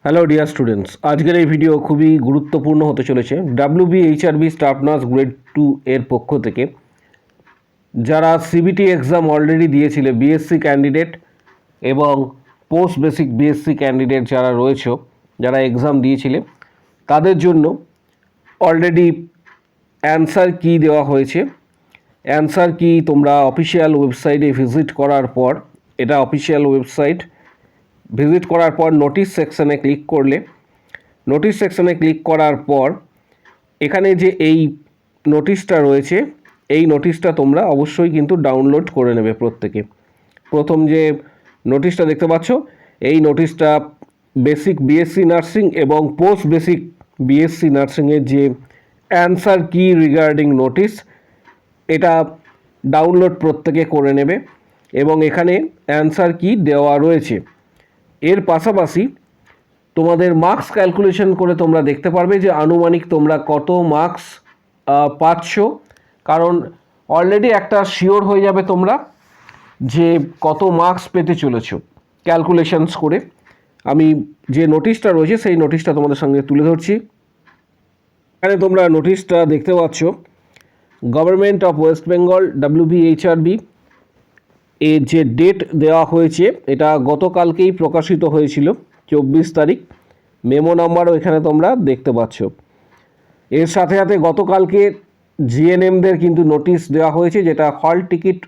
Hello dear students, আজকের এই video খুবই গুরুত্বপূর্ণ হতে চলেছে। WBHRB স্টাফ নার্স গ্রেড 2 এর পক্ষ থেকে যারা সিবিটি এক্সাম অলরেডি দিয়েছিলে, বিএসসি ক্যান্ডিডেট এবং পোস্ট বেসিক বিএসসি ক্যান্ডিডেট যারা রয়েছে, যারা এক্সাম দিয়েছিলে, তাদের জন্য অলরেডি অ্যান্সার কি দেওয়া হয়েছে। অ্যান্সার কি তোমরা অফিসিয়াল ওয়েবসাইটে ভিজিট করার পর, এটা অফিসিয়াল ওয়েবসাইট, ভিজিট করার পর নোটিশ সেকশানে ক্লিক করলে, নোটিশ সেকশানে ক্লিক করার পর এখানে যে এই নোটিশটা রয়েছে, এই নোটিশটা তোমরা অবশ্যই কিন্তু ডাউনলোড করে নেবে প্রত্যেকে। প্রথম যে নোটিশটা দেখতে পাচ্ছ, এই নোটিশটা বেসিক বিএসসি নার্সিং এবং পোস্ট বেসিক বিএসসি নার্সিংয়ের যে অ্যান্সার কি রিগার্ডিং নোটিশ, এটা ডাউনলোড প্রত্যেকে করে নেবে এবং এখানে অ্যান্সার কি দেওয়া রয়েছে। এর পাশাপাশি তোমাদের মার্কস ক্যালকুলেশন করে তোমরা দেখতে পারবে যে আনুমানিক তোমরা কত মার্কস পাচ্ছ, কারণ অলরেডি একটা শিওর হয়ে যাবে তোমরা যে কত মার্কস পেতে চলেছো ক্যালকুলেশনস করে। আমি যে নোটিশটা রয়েছে সেই নোটিশটা তোমাদের সঙ্গে তুলে ধরছি। এখানে তোমরা নোটিশটা দেখতে পাচ্ছ, government of West Bengal WBHRB এর যে ডেট দেওয়া হয়েছে এটা গতকালকেই প্রকাশিত হয়েছিল, 24 তারিখ। মেমো নাম্বারও এখানে তোমরা দেখতে পাচ্ছ। এর সাথে সাথে গতকালকে জিএনএমদের কিন্তু নোটিশ দেওয়া হয়েছে, যেটা হল টিকিট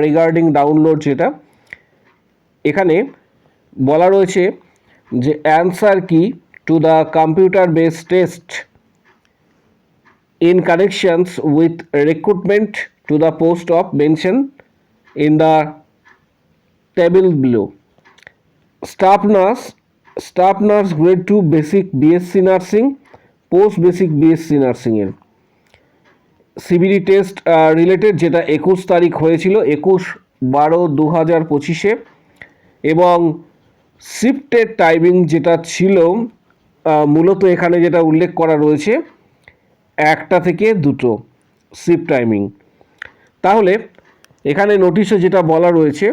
রিগার্ডিং ডাউনলোড। যেটা এখানে বলা রয়েছে যে অ্যান্সার কি to the computer based test in connections with recruitment to the post of mention in the table below. Staff nurse grade 2 basic BSc nursing, post basic BSc nursing এর CBD test related, যেটা 21 তারিখ হয়েছিল, 21/12/2025 এবং শিফটের timing যেটা ছিল, মূলত এখানে যেটা উল্লেখ করা রয়েছে 1টা থেকে 2টো শিফট টাইমিং। তাহলে এখানে নোটিশে যেটা বলা রয়েছে,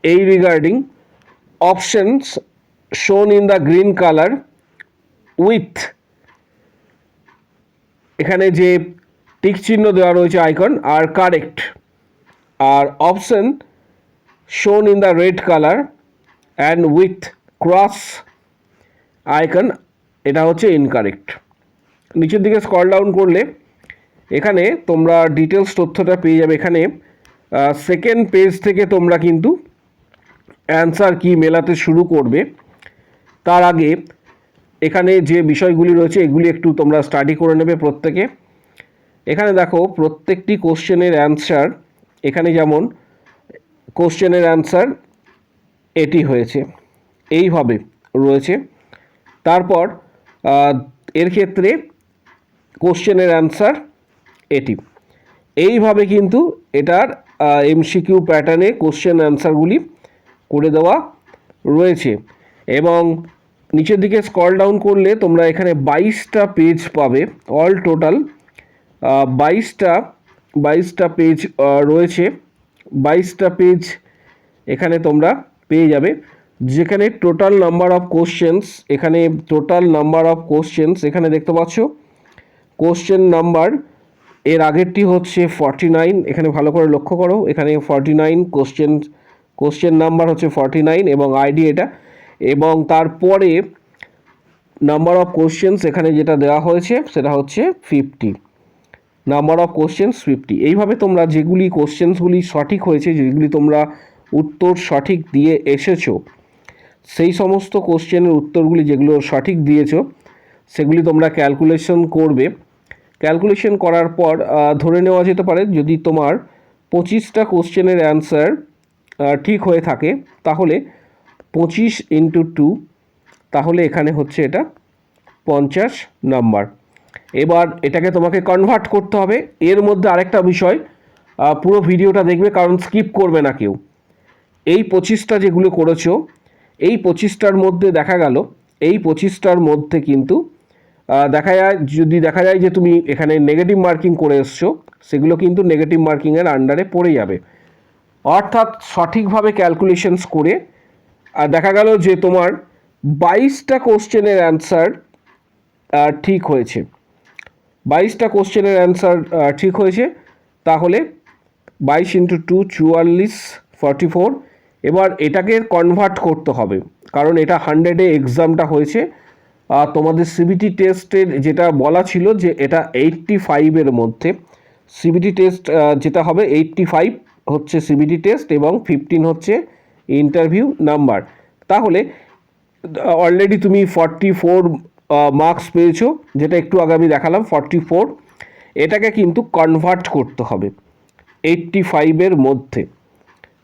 এই regarding options shown in the green colour with, এখানে যে টিক চিহ্ন দেওয়া রয়েছে আইকন আর কারেক্ট, আর option shown in the red colour and with cross icon, এটা হচ্ছে ইনকারেক্ট। নিচের দিকে স্ক্রল ডাউন করলে এখানে তোমরা ডিটেলস তথ্যটা পেয়ে যাবে। এখানে সেকেন্ড পেজ থেকে তোমরা কিন্তু অ্যান্সার কি মেলাতে শুরু করবে। তার আগে এখানে যে বিষয়গুলি রয়েছে এগুলি একটু তোমরা স্টাডি করে নেবে প্রত্যেকে। এখানে দেখো প্রত্যেকটি কোশ্চেনের অ্যান্সার, এখানে যেমন কোশ্চেনের অ্যান্সার এটি হয়েছে, এইভাবে রয়েছে। তারপর এর ক্ষেত্রে কোশ্চেনের অ্যান্সার এটি, এইভাবে কিন্তু এটার এমসিকিউ প্যাটার্নে কোশ্চেন অ্যান্সারগুলি করে দেওয়া রয়েছে। এবং নিচের দিকে স্ক্রল ডাউন করলে তোমরা এখানে 22টা পেজ পাবে। অল টোটাল 22টা পেজ রয়েছে। 22টা পেজ এখানে তোমরা পেয়ে যাবে, যেখানে টোটাল নাম্বার অফ কোশ্চেন্স, এখানে টোটাল নাম্বার অফ কোশ্চেন্স এখানে দেখতে পাচ্ছ। কোশ্চেন নাম্বার এর আগেরটি হচ্ছে 49, এখানে ভালো করে লক্ষ্য করো, এখানে 49 কোশ্চেন নাম্বার হচ্ছে 49 এবং আইডি এটা, এবং তারপরে নাম্বার অফ কোশ্চেন্স এখানে যেটা দেওয়া হয়েছে সেটা হচ্ছে 50, নাম্বার অফ কোশ্চেন্স 50। এইভাবে তোমরা যেগুলি কোশ্চেন্সগুলি সঠিক হয়েছে, যেগুলি তোমরা উত্তর সঠিক দিয়ে এসেছো, সেই সমস্ত কোশ্চেনের উত্তরগুলি যেগুলো সঠিক দিয়েছো সেগুলি তোমরা ক্যালকুলেশন করবে। ক্যালকুলেশন করার পর ধরে নেওয়া যেতে পারে যদি তোমার 25টা কোশ্চেনের অ্যান্সার ঠিক হয়ে থাকে, তাহলে 25 × 2, তাহলে এখানে হচ্ছে এটা 50 নাম্বার। এবার এটাকে তোমাকে কনভার্ট করতে হবে। এর মধ্যে আরেকটা বিষয়, পুরো ভিডিওটা দেখবে কারণ স্কিপ করবে না কেউ। এই 25টা যেগুলো করেছো, এই 25টার মধ্যে দেখা গেল, এই 25টার মধ্যে কিন্তু দেখা যায় যে তুমি এখানে নেগেটিভ মার্কিং করে এসছো, সেগুলো কিন্তু নেগেটিভ মার্কিংয়ের আন্ডারে পড়ে যাবে। অর্থাৎ সঠিকভাবে ক্যালকুলেশনস করে দেখা গেল যে তোমার 22টা কোশ্চেনের অ্যান্সার ঠিক হয়েছে, 22টা কোশ্চেনের অ্যান্সার ঠিক হয়েছে। তাহলে 22 ইন্টু 2 44 44। এবার এটাকে কনভার্ট করতে হবে, কারণ এটা 100-এ এক্সামটা হয়েছে। তোমাদের সিবিটি টেস্টের যেটা বলা ছিল যে এটা 85-এর মধ্যে সিবিটি টেস্ট যেটা হবে, 85 হচ্ছে সিবিটি টেস্ট এবং 15 হচ্ছে ইন্টারভিউ নাম্বার। তাহলে অলরেডি তুমি 44 মার্কস পেয়েছো, যেটা একটু আগে আমি দেখালাম 44। এটাকে কিন্তু কনভার্ট করতে হবে 85-এর মধ্যে।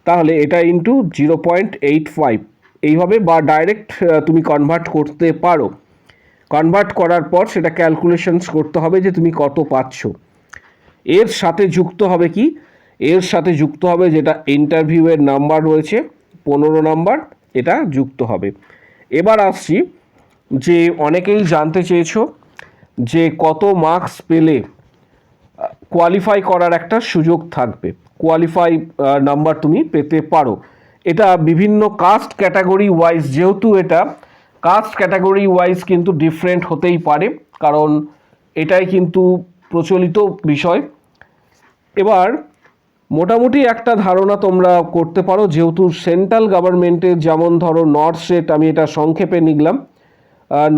তাহলে এটা ইন্টু 0.85 এইভাবে, বা ডাইরেক্ট তুমি কনভার্ট করতে পারো। কনভার্ট করার পর সেটা ক্যালকুলেশনস করতে হবে যে তুমি কত পাচ্ছ। এর সাথে যুক্ত হবে কি, এর সাথে যুক্ত হবে যেটা ইন্টারভিউয়ের নাম্বার রয়েছে 15 নাম্বার, এটা যুক্ত হবে। এবার আসছি যে অনেকেই জানতে চেয়েছো যে কত মার্কস পেলে কোয়ালিফাই করার একটা সুযোগ থাকবে, কোয়ালিফাই নাম্বার তুমি পেতে পারো। এটা বিভিন্ন কাস্ট ক্যাটাগরি ওয়াইজ, যেহেতু এটা কাস্ট ক্যাটাগরি ওয়াইজ কিন্তু ডিফারেন্ট হতেই পারে, কারণ এটাই কিন্তু প্রচলিত বিষয়। এবার মোটামুটি একটা ধারণা তোমরা করতে পারো, যেহেতু সেন্ট্রাল গভর্নমেন্টের, যেমন ধরো নর্থ সেট, আমি এটা সংক্ষেপে নিলাম,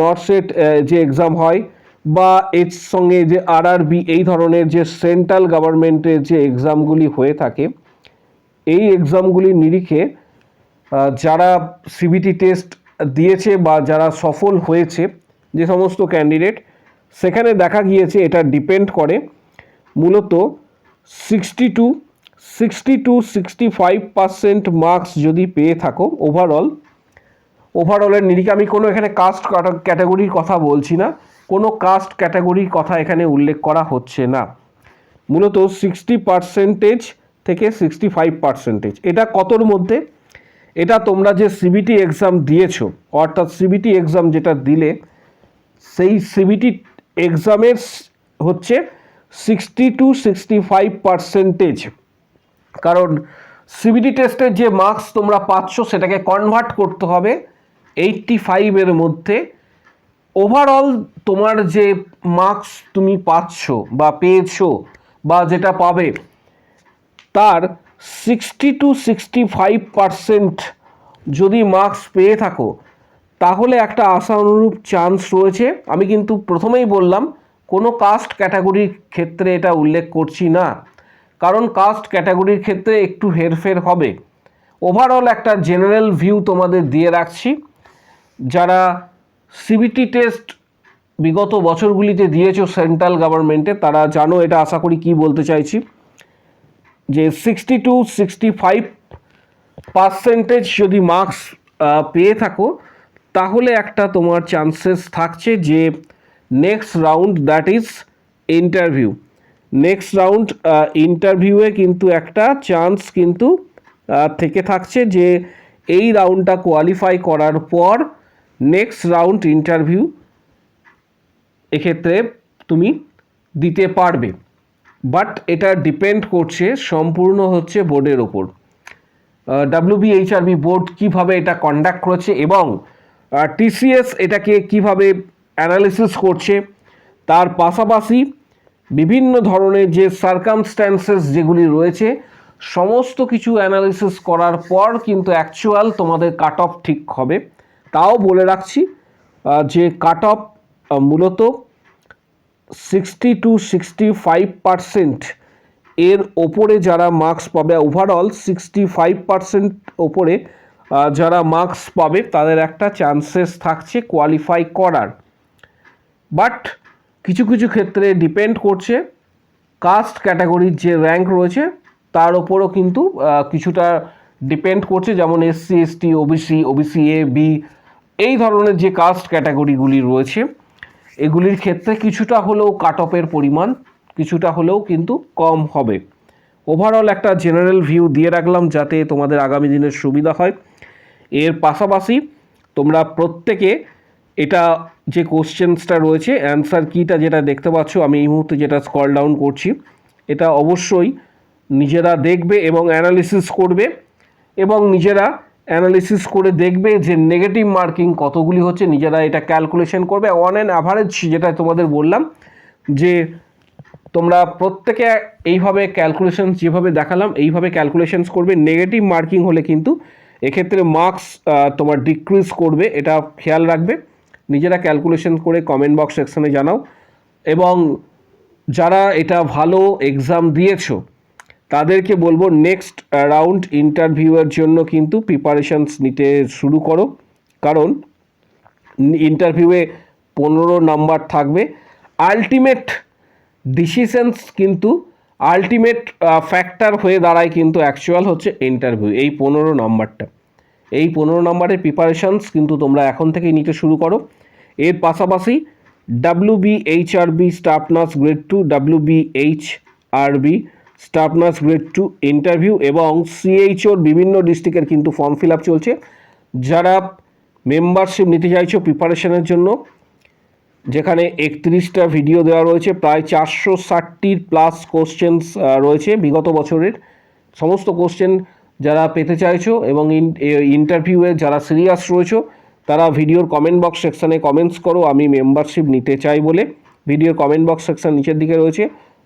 নর্থ সেট যে এক্সাম হয়, বা এর সঙ্গে যে আরআরবি, এই ধরনের যে সেন্ট্রাল গভর্নমেন্টের যে এক্সামগুলি হয়ে থাকে, এই এক্সামগুলির নিরিখে যারা সিবিটি টেস্ট দিয়েছে বা যারা সফল হয়েছে যে সমস্ত ক্যান্ডিডেট, সেখানে দেখা গিয়েছে এটা ডিপেন্ড করে মূলত 60-65% মার্কস যদি পেয়ে থাকো ওভারঅলের নিরিখে। আমি কোনো এখানে কাস্ট ক্যাটাগরির কথা বলছি না, কোনো কাস্ট ক্যাটাগরির কথা এখানে উল্লেখ করা হচ্ছে না। মূলত 60% থেকে 65%। এটা কতর মধ্যে? এটা তোমরা যে সিবিটি এক্সাম দিয়েছো, অর্থাৎ সিবিটি এক্সাম যেটা দিলে, সেই সিবিটি এক্সামের হচ্ছে 60-65%। কারণ সিবিটি টেস্টের যে মার্কস তোমরা পাচ্ছ সেটাকে কনভার্ট করতে হবে 85-এর মধ্যে। ওভারঅল তোমার যে মার্কস তুমি পাচ্ছ বা পেয়েছো বা যেটা পাবে, তার 60-65% যদি মার্কস পেয়ে থাকো, তাহলে একটা আশা অনুরূপ চান্স রয়েছে। আমি কিন্তু প্রথমেই বললাম কোনো কাস্ট ক্যাটাগরির ক্ষেত্রে এটা উল্লেখ করছি না, কারণ কাস্ট ক্যাটাগরির ক্ষেত্রে একটু হেরফের হবে। ওভারঅল একটা জেনারেল ভিউ তোমাদের দিয়ে রাখছি। যারা সিবিটি টেস্ট বিগত বছরগুলিতে দিয়েছো সেন্ট্রাল গভর্নমেন্টে, তারা জানো এটা আশা করি কি বলতে চাইছি, যে 60-65% যদি মার্কস পেয়ে থাকো, তাহলে একটা তোমার চান্সেস থাকছে যে next round, that is interview, next round ইন্টারভিউয়ে কিন্তু একটা চান্স কিন্তু থেকে থাকছে যে এই রাউন্ডটা কোয়ালিফাই করার পর নেক্সট রাউন্ড ইন্টারভিউ এক্ষেত্রে তুমি দিতে পারবে। বাট এটা ডিপেন্ড করছে সম্পূর্ণ হচ্ছে বোর্ডের ওপর, WBHRB বোর্ড কিভাবে এটা কন্ডাক্ট করেছে এবং TCS এটাকে কিভাবে অ্যানালিসিস করছে। তার পাশাপাশি বিভিন্ন ধরনের যে সার্কামস্ট্যান্সেস যেগুলি রয়েছে, সমস্ত কিছু অ্যানালিসিস করার পর কিন্তু অ্যাকচুয়াল তোমাদের কাট অফ ঠিক হবে। তাও বলে রাখছি যে কাট অফ মূলত 60-65% এর ওপরে যারা মার্কস পাবে, ওভারঅল 65% ওপরে যারা মার্কস পাবে, তাদের একটা চান্সেস থাকছে কোয়ালিফাই করার। বাট কিছু কিছু ক্ষেত্রে ডিপেন্ড করছে কাস্ট ক্যাটাগরির যে র্যাঙ্ক রয়েছে তার ওপরও কিন্তু কিছুটা ডিপেন্ড করছে, যেমন SC ST OBC A B, এই ধরনের যে কাস্ট ক্যাটাগরিগুলি রয়েছে, এগুলির ক্ষেত্রে কিছুটা হলেও কাট অফের পরিমাণ কিছুটা হলেও কিন্তু কম হবে। ওভারঅল একটা জেনারেল ভিউ দিয়ে রাখলাম যাতে তোমাদের আগামী দিনের সুবিধা হয়। এর পাশাপাশি তোমরা প্রত্যেকে এটা যে কোশ্চেন্সটা রয়েছে, অ্যান্সার কিটা যেটা দেখতে পাচ্ছ, আমি এই মুহূর্তে যেটা স্ক্রল ডাউন করছি, এটা অবশ্যই নিজেরা দেখবে এবং অ্যানালিসিস করবে এবং নিজেরা অ্যানালিসিস করে দেখবে যে নেগেটিভ মার্কিং কতগুলি হচ্ছে, নিজেরা এটা ক্যালকুলেশন করবে অন অ্যান অ্যাভারেজ, যেটা তোমাদের বললাম যে তোমরা প্রত্যেকে এইভাবে ক্যালকুলেশন যেভাবে দেখালাম এইভাবে ক্যালকুলেশনস করবে। নেগেটিভ মার্কিং হলে কিন্তু এক্ষেত্রে মার্কস তোমার ডিক্রিজ করবে, এটা খেয়াল রাখবে। নিজেরা ক্যালকুলেশন করে কমেন্ট বক্স সেকশনে জানাও। এবং যারা এটা ভালো এক্সাম দিয়েছো তাদেরকে বলবো নেক্সট রাউন্ড ইন্টারভিউয়ের জন্য কিন্তু প্রিপারেশনস নিতে শুরু করো, কারণ ইন্টারভিউয়ে 15 নাম্বার থাকবে। আলটিমেট ডিসিশনস কিন্তু আলটিমেট ফ্যাক্টর হয়ে দাঁড়ায় কিন্তু অ্যাকচুয়াল হচ্ছে ইন্টারভিউ, এই 15 নাম্বারটা। এই 15 নাম্বারের প্রিপারেশনস কিন্তু তোমরা এখন থেকেই নিতে শুরু করো। এর পাশাপাশি WBHRB staff nurse grade 2, WBHRB staff nurse grade 2 interview এবং CHOর বিভিন্ন ডিস্ট্রিক্টের কিন্তু ফর্ম ফিল আপ চলছে। যারা মেম্বারশিপ নিতে চাইছো প্রিপারেশনের জন্য, যেখানে 31টা ভিডিও দেওয়া রয়েছে, প্রায় 460টির প্লাস কোশ্চেন্স রয়েছে বিগত বছরের সমস্ত কোশ্চেন যারা পেতে চাইছো এবং ইন্টারভিউয়ে যারা সিরিয়াস রয়েছো তারা ভিডিওর কমেন্ট বক্স সেকশানে কমেন্টস করো আমি মেম্বারশিপ নিতে চাই বলে। ভিডিওর কমেন্ট বক্স সেকশন নিচের দিকে রয়েছে,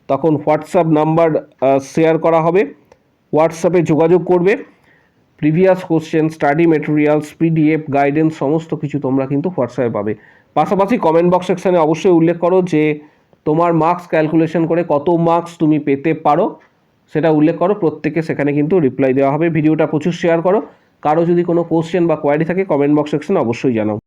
তখন হোয়াটসঅ্যাপ নাম্বার শেয়ার করা হবে, হোয়াটসঅ্যাপে যোগাযোগ করবে। Previous question, study materials, PDF guidance সমস্ত কিছু তোমরা কিন্তু হোয়াটসঅ্যাপে পাবে। পাশাপাশি কমেন্ট বক্স সেকশানে অবশ্যই উল্লেখ করো যে তোমার মার্কস ক্যালকুলেশন করে কত মার্কস তুমি পেতে পারো সেটা উল্লেখ করো, প্রত্যেকে সেখানে কিন্তু রিপ্লাই দেওয়া হবে। ভিডিওটা প্রচুর শেয়ার করো। কারো যদি কোনো কোশ্চেন বা কোয়ারি থাকে কমেন্ট বক্স সেকশনে অবশ্যই জানাও।